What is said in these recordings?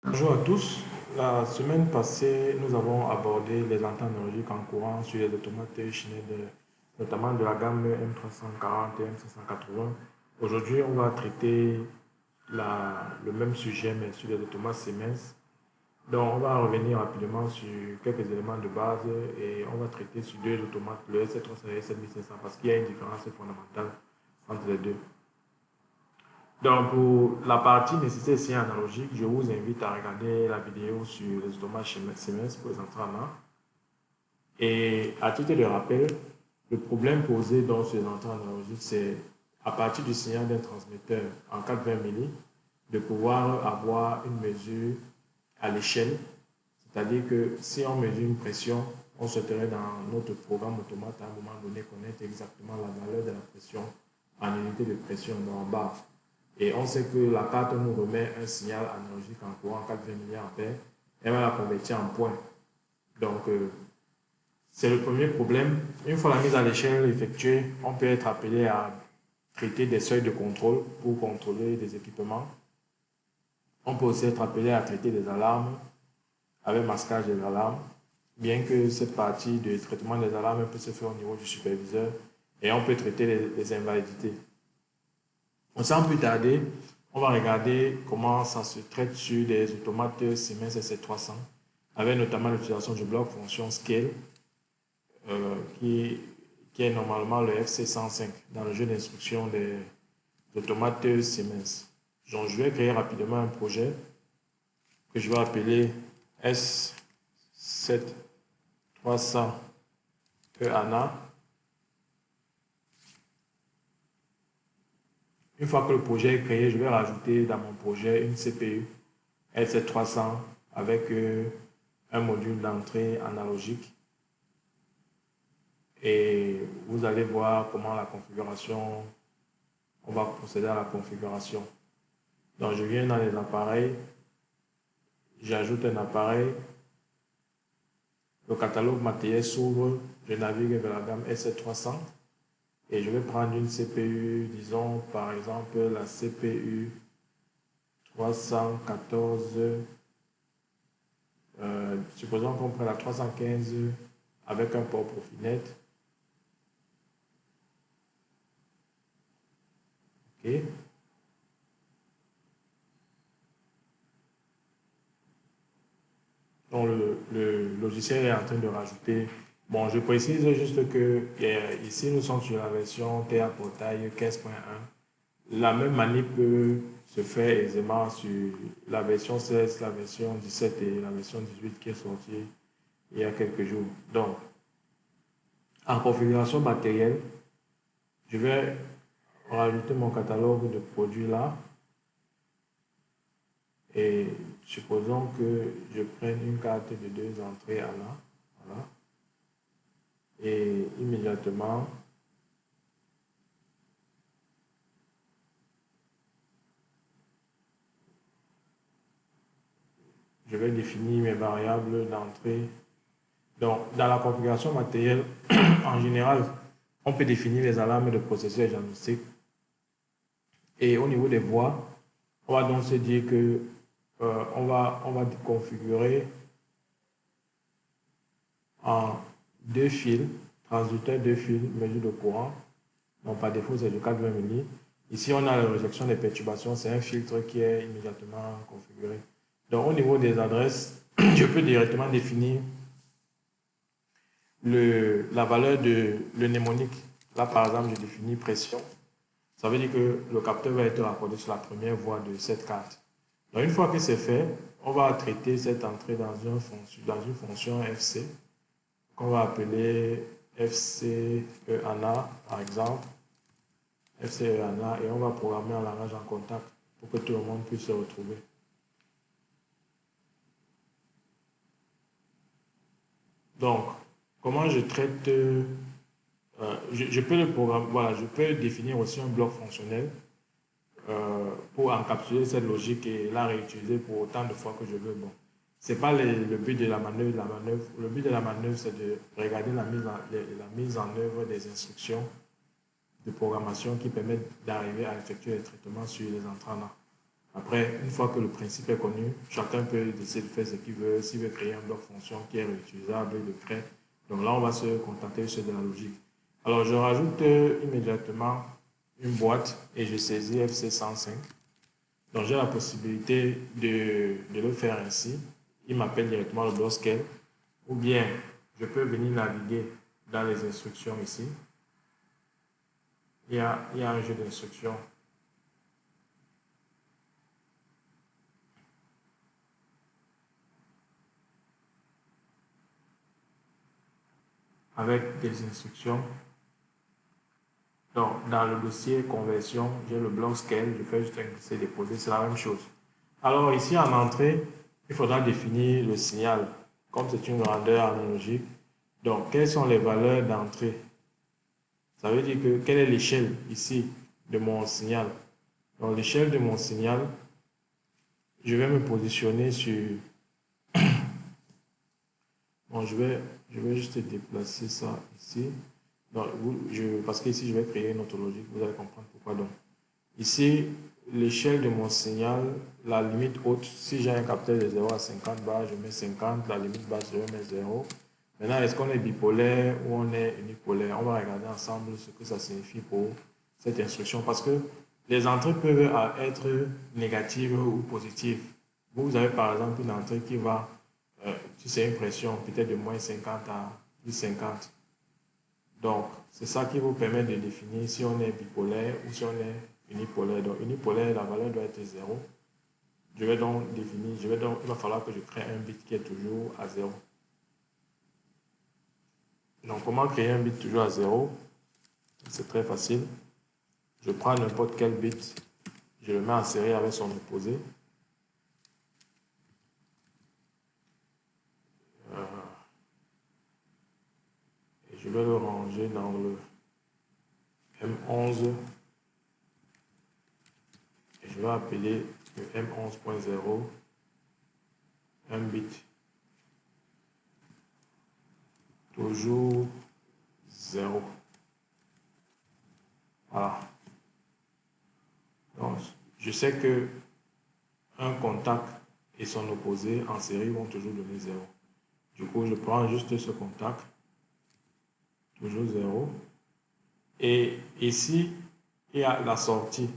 Bonjour à tous. La semaine passée, nous avons abordé les entrées analogiques en courant sur les automates Schneider, notamment de la gamme M340 et M580. Aujourd'hui, on va traiter le même sujet, mais sur les automates Siemens. Donc, on va revenir rapidement sur quelques éléments de base et on va traiter sur deux automates, le S300 et le S7500, parce qu'il y a une différence fondamentale entre les deux. Donc, pour la partie nécessaire ici analogique, je vous invite à regarder la vidéo sur les automates Siemens pour les entrées en main. Et à titre de rappel, le problème posé dans ces entrées analogiques, c'est à partir du signal d'un transmetteur en 420 milli, de pouvoir avoir une mesure à l'échelle. C'est-à-dire que si on mesure une pression, on souhaiterait dans notre programme automate à un moment donné connaître exactement la valeur de la pression en unité de pression en barre. Et on sait que la carte nous remet un signal analogique en courant 420 mA. Elle va la convertir en points. Donc, c'est le premier problème. Une fois la mise à l'échelle effectuée, on peut être appelé à traiter des seuils de contrôle pour contrôler des équipements. On peut aussi être appelé à traiter des alarmes avec masquage des alarmes, bien que cette partie de traitement des alarmes peut se faire au niveau du superviseur et on peut traiter les invalidités. Sans plus tarder, on va regarder comment ça se traite sur des automates Siemens SC300, avec notamment l'utilisation du bloc fonction scale, qui est normalement le FC105 dans le jeu d'instruction des automates Siemens. Donc, je vais créer rapidement un projet que je vais appeler S7300 EANA. Une fois que le projet est créé, je vais rajouter dans mon projet une CPU S300 avec un module d'entrée analogique. Et vous allez voir comment la configuration, on va procéder à la configuration. Donc, je viens dans les appareils, j'ajoute un appareil, le catalogue matériel s'ouvre, je navigue vers la gamme S300 et je vais prendre une CPU, disons par exemple la CPU 314, supposons qu'on prenne la 315 avec un port Profinet. OK. Donc, le logiciel est en train de rajouter. Bon, je précise juste que ici, nous sommes sur la version TA Portail 15.1. La même manip peut se faire aisément sur la version 16, la version 17 et la version 18 qui est sortie il y a quelques jours. Donc, en configuration matérielle, je vais rajouter mon catalogue de produits là. Et supposons que je prenne une carte de deux entrées à là. Voilà. Et immédiatement, je vais définir mes variables d'entrée. Donc, dans la configuration matérielle, en général, on peut définir les alarmes de processus diagnostic. Et au niveau des voies, on va donc se dire que on va configurer en deux fils, transducteur deux fils, mesure de courant. Donc, par défaut, c'est du 420 milli. Ici, on a la réjection des perturbations. C'est un filtre qui est immédiatement configuré. Donc, au niveau des adresses, je peux directement définir la valeur de le mnémonique. Là, par exemple, je définis pression. Ça veut dire que le capteur va être raccordé sur la première voie de cette carte. Donc, une fois que c'est fait, on va traiter cette entrée dans une fonction FC qu'on va appeler FCEANA, par exemple. FCEANA, et on va programmer un langage en contact pour que tout le monde puisse se retrouver. Donc, comment je traite, je peux le programme, voilà, je peux définir aussi un bloc fonctionnel pour encapsuler cette logique et la réutiliser pour autant de fois que je veux. Bon, c'est pas le but de la manœuvre, Le but de la manœuvre, c'est de regarder la mise en œuvre des instructions de programmation qui permettent d'arriver à effectuer les traitements sur les entrants. Après, une fois que le principe est connu, chacun peut décider de faire ce qu'il veut. S'il veut créer un bloc fonction qui est réutilisable, il le crée. Donc là, on va se contenter sur de la logique. Alors, je rajoute immédiatement une boîte et je saisis FC105. Donc, j'ai la possibilité de le faire ainsi. Il m'appelle directement le bloc scale. Ou bien, je peux venir naviguer dans les instructions ici. Il y a un jeu d'instructions. Avec des instructions. Donc, dans le dossier conversion, j'ai le bloc scale, je fais juste un glisser déposer, c'est la même chose. Alors, ici en entrée, il faudra définir le signal, comme c'est une grandeur analogique. Donc, quelles sont les valeurs d'entrée? Ça veut dire que quelle est l'échelle ici de mon signal? Donc, l'échelle de mon signal, je vais me positionner sur. Bon, je vais juste déplacer ça ici. Donc, parce qu'ici, je vais créer une autre logique. Vous allez comprendre pourquoi. Donc, ici, l'échelle de mon signal, la limite haute, si j'ai un capteur de 0 à 50 bars, je mets 50. La limite basse, je vais mettre 0. Maintenant, est-ce qu'on est bipolaire ou on est unipolaire? On va regarder ensemble ce que ça signifie pour cette instruction. Parce que les entrées peuvent être négatives ou positives. Vous avez par exemple une entrée qui va, si c'est une pression, peut-être de moins 50 à plus 50. Donc, c'est ça qui vous permet de définir si on est bipolaire ou si on est unipolaire. Donc, unipolaire, la valeur doit être 0. Je vais donc définir, il va falloir que je crée un bit qui est toujours à 0. Donc, comment créer un bit toujours à 0? C'est très facile. Je prends n'importe quel bit, je le mets en série avec son opposé. Et je vais le ranger dans le M11. Et je vais appeler le M11.0 un bit toujours 0. Voilà. Donc, je sais que un contact et son opposé en série vont toujours donner 0. Du coup, je prends juste ce contact, toujours 0. Et ici, il y a la sortie.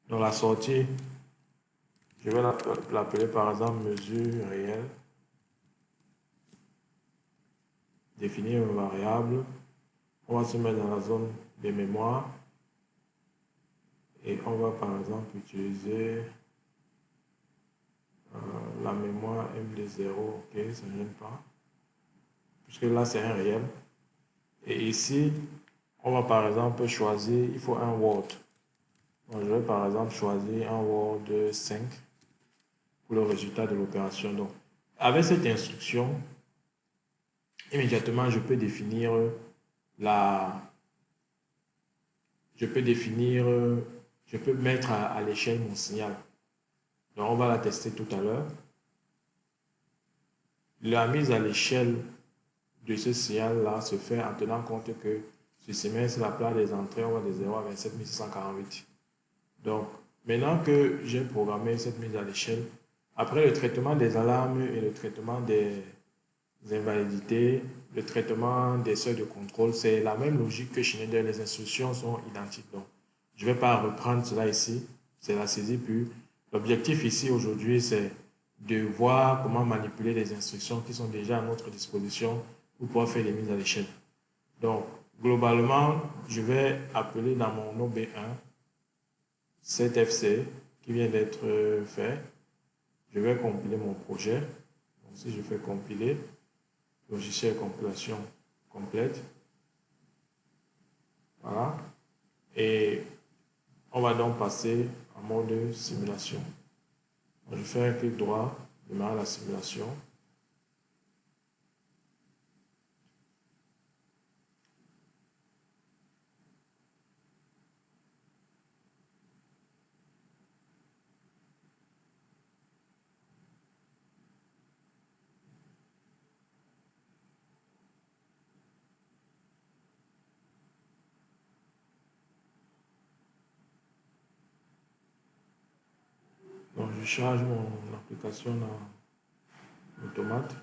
Donc, la sortie, je vais l'appeler par exemple mesure réelle. Définir une variable. On va se mettre dans la zone de mémoire. Et on va par exemple utiliser la mémoire MD0. Ok, ça ne gêne pas. Puisque là, c'est un réel. Et ici, on va par exemple choisir, il faut un word. Donc, je vais par exemple choisir un word 5 pour le résultat de l'opération. Donc, avec cette instruction, immédiatement, je peux définir je peux mettre à l'échelle mon signal. Donc, on va la tester tout à l'heure. La mise à l'échelle de ce signal-là se fait en tenant compte que ce semestre, la plage des entrées, on va de 0 à 27 648. Donc, maintenant que j'ai programmé cette mise à l'échelle, après le traitement des alarmes et le traitement des invalidités, le traitement des seuils de contrôle, c'est la même logique que Schneider. Les instructions sont identiques. Donc, je ne vais pas reprendre cela ici. C'est la saisie pure. L'objectif ici aujourd'hui, c'est de voir comment manipuler les instructions qui sont déjà à notre disposition pour pouvoir faire les mises à l'échelle. Donc, globalement, je vais appeler dans mon OB1 cet FC qui vient d'être fait. Je vais compiler mon projet. Donc, si je fais compiler, logiciel compilation complète. Voilà. Et on va donc passer en mode simulation. Donc, je fais un clic droit, démarrer la simulation. je charge mon application dans Automate.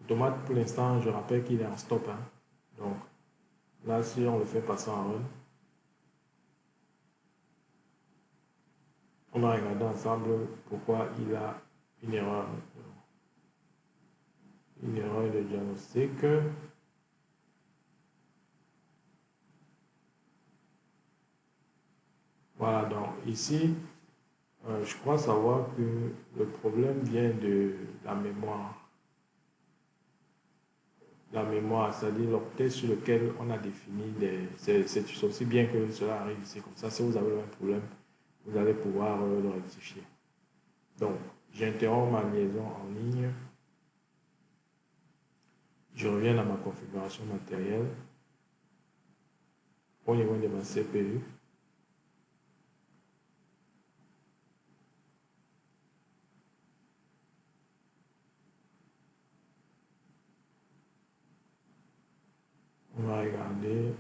Automate, pour l'instant, je rappelle qu'il est en stop. Hein. Donc, là, si on le fait passer en run, on va regarder ensemble pourquoi il a une erreur de diagnostic. Voilà, donc ici, je crois savoir que le problème vient de la mémoire. La mémoire, c'est-à-dire l'octet sur lequel on a défini c'est aussi bien que cela arrive ici. Comme ça, si vous avez un problème, vous allez pouvoir le rectifier. Donc, j'interromps ma liaison en ligne. Je reviens à ma configuration matérielle. Au niveau de ma CPU. On va regarder.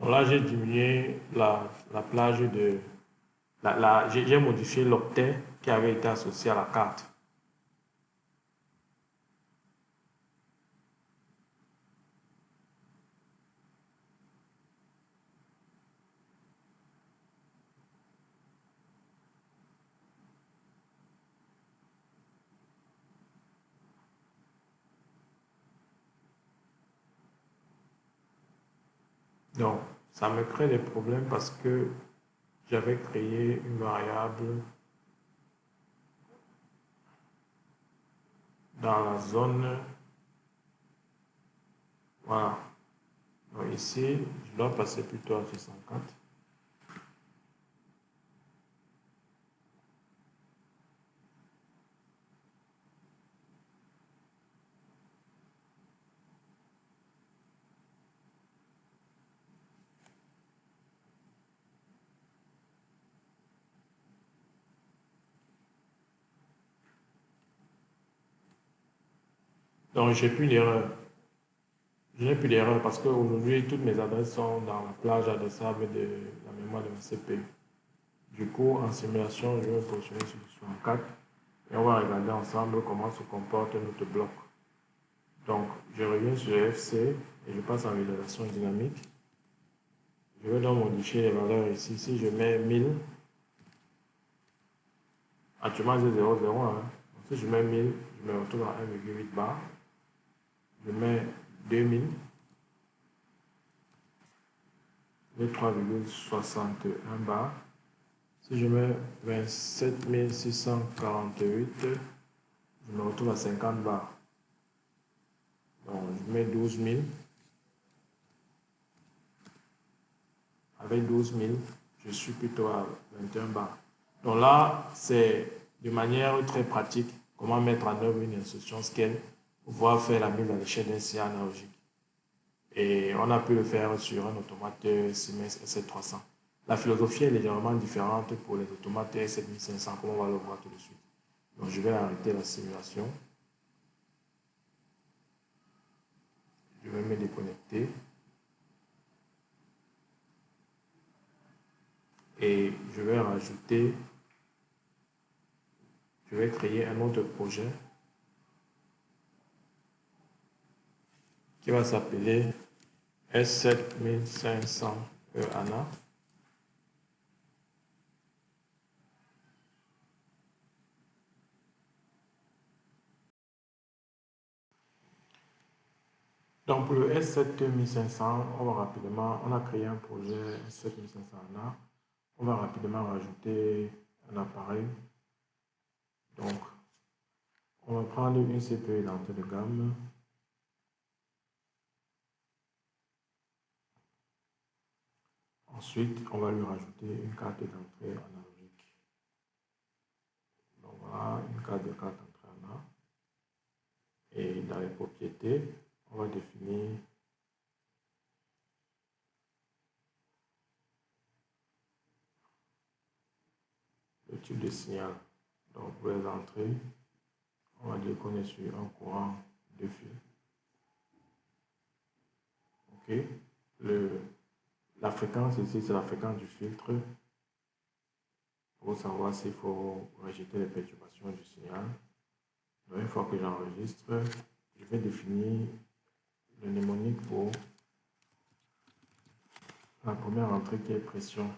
Donc là, j'ai diminué la plage de... j'ai modifié l'octet qui avait été associé à la carte. Donc, ça me crée des problèmes parce que j'avais créé une variable dans la zone. Voilà. Donc ici, je dois passer plutôt à 64. Donc, j'ai plus d'erreur. Je n'ai plus d'erreur parce qu'aujourd'hui, toutes mes adresses sont dans la plage adressable de la mémoire de ma CPU. Du coup, en simulation, je vais positionner sur 64 et on va regarder ensemble comment se comporte notre bloc. Donc, je reviens sur FC et je passe en visualisation dynamique. Je vais donc modifier les valeurs ici. Si je mets 1000, actuellement j'ai 0,0. Hein. Si je mets 1000, je me retrouve à 1,8 bar. Je mets 2000, j'ai 3,61 bar. Si je mets 27 648, je me retrouve à 50 bars. Donc, je mets 12 000. Avec 12 000, je suis plutôt à 21 bars. Donc là, c'est de manière très pratique comment mettre en œuvre une instruction scale pour pouvoir faire la mise à l'échelle d'un CA analogique. Et on a pu le faire sur un automate Siemens S7300. La philosophie est légèrement différente pour les automates S7500, comme on va le voir tout de suite. Donc je vais arrêter la simulation. Je vais me déconnecter. Et je vais rajouter, je vais créer un autre projet qui va s'appeler S7500 ANA. Donc, pour le S7500, on va rapidement, on a créé un projet S7500A. On va rapidement rajouter un appareil. Donc, on va prendre une CPU d'entrée de gamme. Ensuite, on va lui rajouter une carte d'entrée analogique. Donc, voilà, une carte d'entrée analogique. Et dans les propriétés, on va définir le type de signal. Donc, pour les entrées, on va dire qu'on est sur un courant de fil. OK. La fréquence ici, c'est la fréquence du filtre pour savoir s'il faut rejeter les perturbations du signal. Donc, une fois que j'enregistre, je vais définir le mnémonique pour la première entrée qui est pression.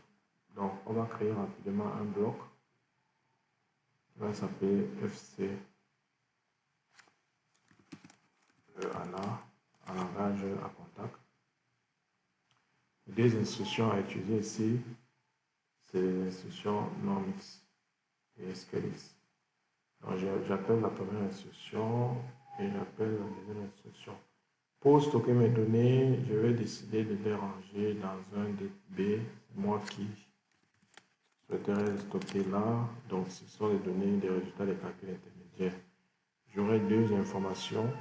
Donc, on va créer rapidement un bloc qui va s'appeler FC ANA, en langage à contact. Les deux instructions à utiliser ici, c'est l'instruction normx et scalix. Donc, j'appelle la première instruction et j'appelle la deuxième instruction. Pour stocker mes données, je vais décider de les ranger dans un DB, moi qui souhaiterais stocker là. Donc, ce sont les données des résultats des calculs intermédiaires. J'aurai deux informations.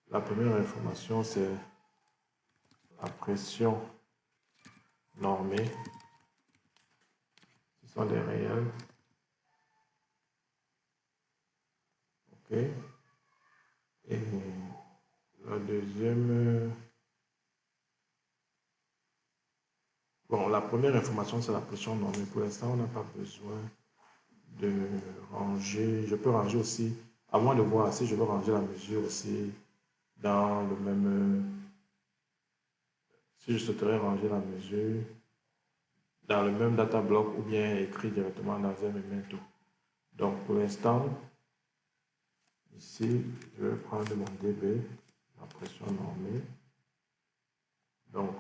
La première information, c'est la pression normée. Ce sont des réels. OK. Et la deuxième... Bon, la première information, c'est la pression normée. Pour l'instant, on n'a pas besoin de ranger. Je peux ranger aussi, à moins de voir si je veux ranger la mesure aussi dans le même... Si je souhaiterais ranger la mesure dans le même data block ou bien écrit directement dans un memento. Donc, pour l'instant, ici, je vais prendre mon dB, la pression normée. Donc,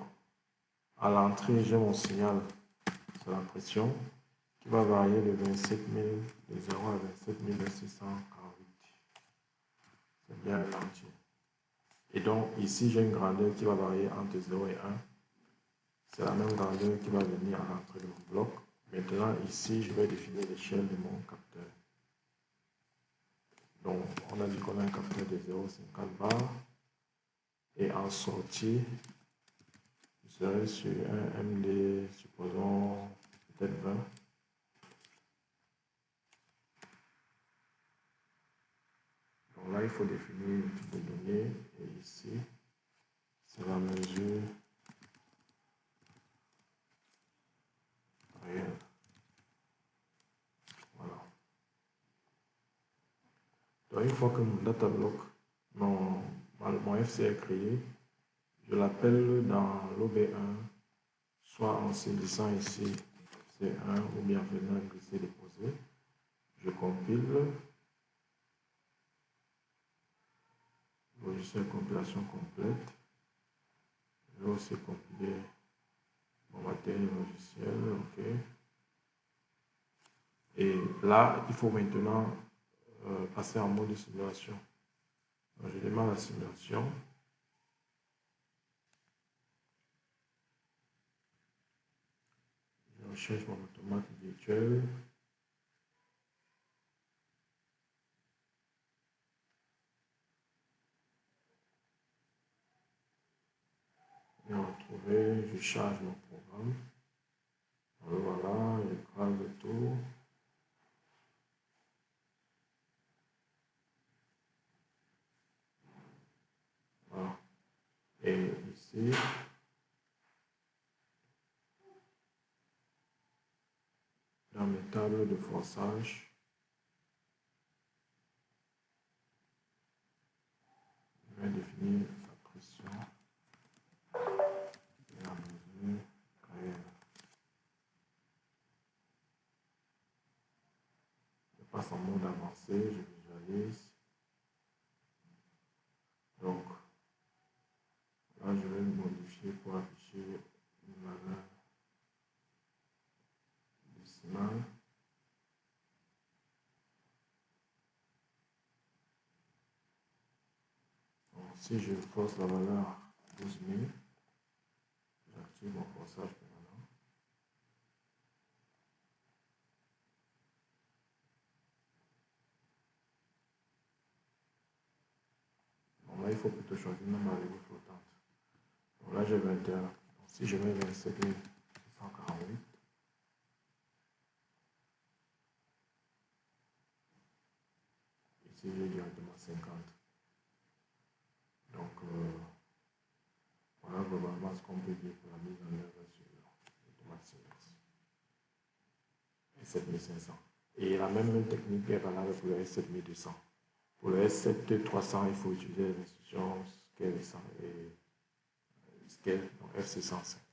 à l'entrée, j'ai mon signal, c'est la pression, qui va varier de 27 000, de 0 à 27 648. C'est bien l'entier. Et donc, ici, j'ai une grandeur qui va varier entre 0 et 1. C'est la même grandeur qui va venir à l'entrée de mon bloc. Maintenant, ici, je vais définir l'échelle de mon capteur. Donc, on a dit qu'on a un capteur de 0,50 bar. Et en sortie, je serai sur un MD, supposons peut-être 20. Donc là, il faut définir le type de données. Et ici, c'est la mesure réelle. Voilà. Donc, une fois que mon data block, mon FC est créé, je l'appelle dans l'OB1, soit en saisissant ici C1 ou bien en faisant un glisser déposé. Je compile. Logiciel compilation complète. Je vais aussi compiler mon matériel logiciel. OK. Et là, il faut maintenant passer en mode de simulation. Donc, je démarre la simulation. Je recherche mon automate virtuel. Et retrouver, je charge mon programme. Alors voilà, j'écrase le tout. Voilà. Et ici, dans mes tables de forçage, je vais définir la pression et la mesure réelle. Je passe en mode avancé, je visualise. Donc, si je force la valeur à 12 000, j'active mon forçage permanent. Bon, là, il faut plutôt choisir une variable flottante. Donc là, j'ai 21. Donc, si je mets 27 648, ici, j'ai directement 50. Donc, voilà globalement ce qu'on peut dire pour la mise en œuvre sur l'automate Siemens S7500. Et la même technique est valable pour le S7200. Pour le S7300, il faut utiliser les instructions scale et scale, donc FC105.